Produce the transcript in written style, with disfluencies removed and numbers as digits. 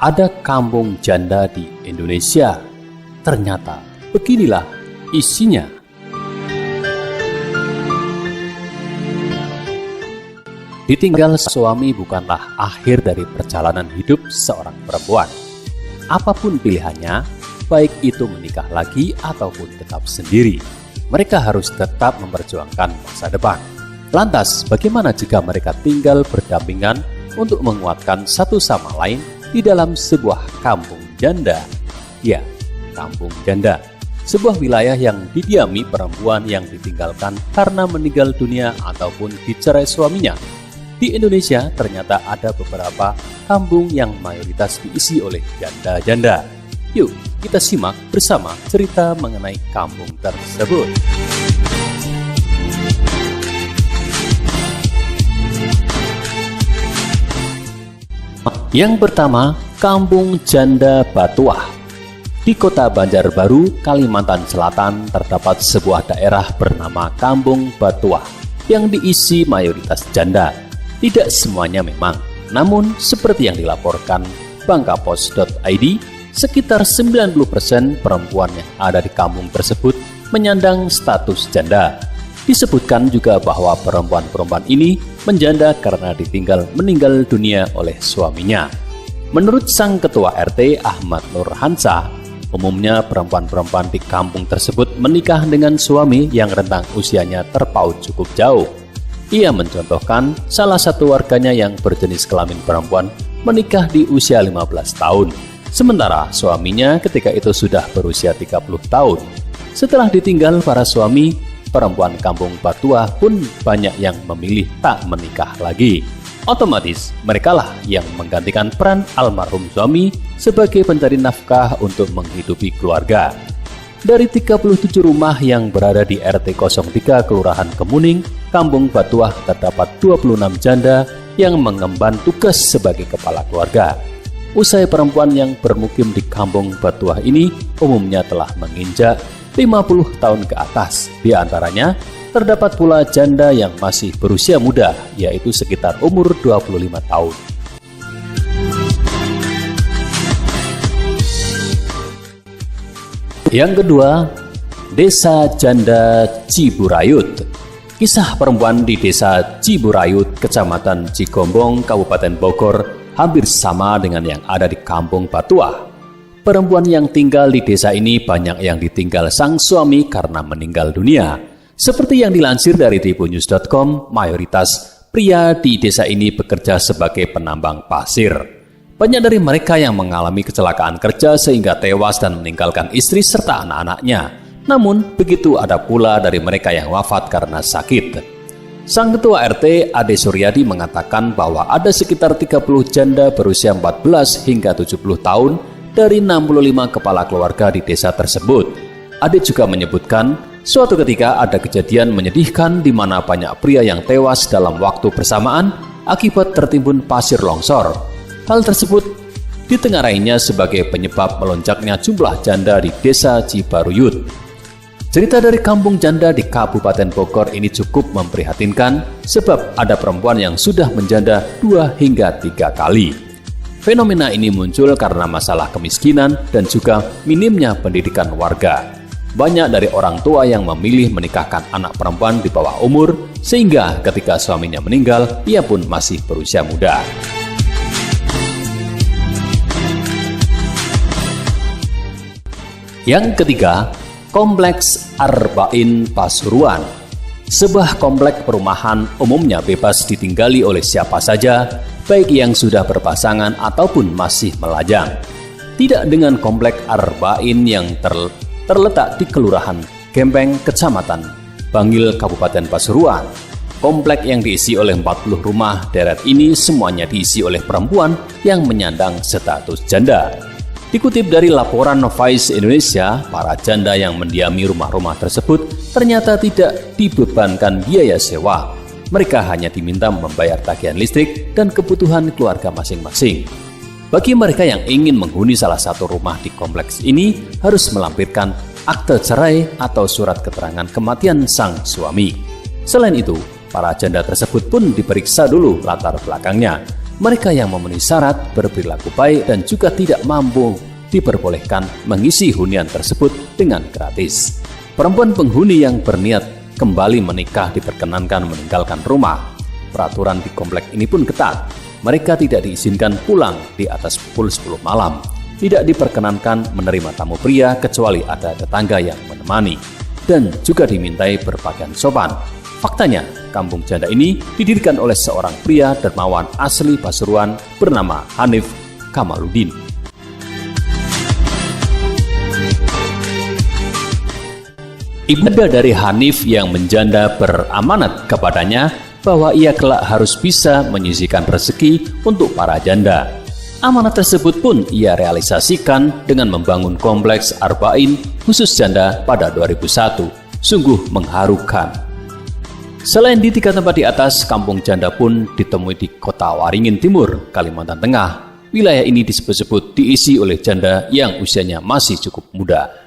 ada kampung janda di Indonesia. Ternyata beginilah isinya. Ditinggal suami bukanlah akhir dari perjalanan hidup seorang perempuan. Apapun pilihannya, baik itu menikah lagi ataupun tetap sendiri, mereka harus tetap memperjuangkan masa depan. Lantas, bagaimana jika mereka tinggal berdampingan untuk menguatkan satu sama lain di dalam sebuah kampung janda? Ya, kampung janda. Sebuah wilayah yang didiami perempuan yang ditinggalkan karena meninggal dunia ataupun dicerai suaminya. Di Indonesia ternyata ada beberapa kampung yang mayoritas diisi oleh janda-janda. Yuk, kita simak bersama cerita mengenai kampung tersebut. Yang pertama, Kampung Janda Batuah. Di kota Banjarbaru, Kalimantan Selatan, terdapat sebuah daerah bernama Kampung Batuah yang diisi mayoritas janda. Tidak semuanya memang, namun seperti yang dilaporkan bangkapos.id, sekitar 90% perempuan yang ada di kampung tersebut menyandang status janda. Disebutkan juga bahwa perempuan-perempuan ini menjanda karena ditinggal meninggal dunia oleh suaminya. Menurut sang ketua RT Ahmad Nur Hansa, umumnya perempuan-perempuan di kampung tersebut menikah dengan suami yang rentang usianya terpaut cukup jauh. Ia mencontohkan salah satu warganya yang berjenis kelamin perempuan menikah di usia 15 tahun, sementara suaminya ketika itu sudah berusia 30 tahun. Setelah ditinggal para suami, perempuan kampung Batuah pun banyak yang memilih tak menikah lagi. Otomatis merekalah yang menggantikan peran almarhum suami sebagai pencari nafkah untuk menghidupi keluarga. Dari 37 rumah yang berada di RT 03 Kelurahan Kemuning, Kampung Batuah terdapat 26 janda yang mengemban tugas sebagai kepala keluarga. Usai perempuan yang bermukim di Kampung Batuah ini umumnya telah menginjak 50 tahun ke atas. Di antaranya terdapat pula janda yang masih berusia muda, yaitu sekitar umur 25 tahun. Yang kedua, Desa Janda Ciburayut. Kisah perempuan di Desa Ciburayut, Kecamatan Cigombong, Kabupaten Bogor, hampir sama dengan yang ada di Kampung Batuah. Perempuan yang tinggal di desa ini banyak yang ditinggal sang suami karena meninggal dunia. Seperti yang dilansir dari tribunnews.com, mayoritas pria di desa ini bekerja sebagai penambang pasir. Banyak dari mereka yang mengalami kecelakaan kerja sehingga tewas dan meninggalkan istri serta anak-anaknya. Namun, begitu ada pula dari mereka yang wafat karena sakit. Sang ketua RT Ade Suryadi mengatakan bahwa ada sekitar 30 janda berusia 14 hingga 70 tahun dari 65 kepala keluarga di desa tersebut. Ade juga menyebutkan, suatu ketika ada kejadian menyedihkan di mana banyak pria yang tewas dalam waktu bersamaan akibat tertimbun pasir longsor. Hal tersebut ditengarainya sebagai penyebab melonjaknya jumlah janda di Desa Cibaruyut. Cerita dari kampung janda di Kabupaten Bogor ini cukup memprihatinkan sebab ada perempuan yang sudah menjanda 2 hingga 3 kali. Fenomena ini muncul karena masalah kemiskinan dan juga minimnya pendidikan warga. Banyak dari orang tua yang memilih menikahkan anak perempuan di bawah umur, sehingga ketika suaminya meninggal, ia pun masih berusia muda. Yang ketiga, Kompleks Arba'in Pasuruan. Sebuah komplek perumahan umumnya bebas ditinggali oleh siapa saja, baik yang sudah berpasangan ataupun masih melajang. Tidak dengan Komplek Arba'in yang terletak di Kelurahan Gempeng, Kecamatan Bangil, Kabupaten Pasuruan. Komplek yang diisi oleh 40 rumah deret ini semuanya diisi oleh perempuan yang menyandang status janda. Dikutip dari laporan Vice Indonesia, para janda yang mendiami rumah-rumah tersebut ternyata tidak dibebankan biaya sewa. Mereka hanya diminta membayar tagihan listrik dan kebutuhan keluarga masing-masing. Bagi mereka yang ingin menghuni salah satu rumah di kompleks ini, harus melampirkan akte cerai atau surat keterangan kematian sang suami. Selain itu, para janda tersebut pun diperiksa dulu latar belakangnya. Mereka yang memenuhi syarat berperilaku baik dan juga tidak mampu diperbolehkan mengisi hunian tersebut dengan gratis. Perempuan penghuni yang berniat kembali menikah diperkenankan meninggalkan rumah. Peraturan di komplek ini pun ketat. Mereka tidak diizinkan pulang di atas pukul 10 malam. Tidak diperkenankan menerima tamu pria kecuali ada tetangga yang menemani. Dan juga dimintai berpakaian sopan. Faktanya, kampung janda ini didirikan oleh seorang pria dermawan asli Pasuruan bernama Hanif Kamaluddin. Ibadah dari Hanif yang menjanda beramanat kepadanya bahwa ia kelak harus bisa menyisihkan rezeki untuk para janda. Amanat tersebut pun ia realisasikan dengan membangun kompleks Arba'in khusus janda pada 2001. Sungguh mengharukan. Selain di 3 tempat di atas, kampung janda pun ditemui di Kota Waringin Timur, Kalimantan Tengah. Wilayah ini disebut-sebut diisi oleh janda yang usianya masih cukup muda.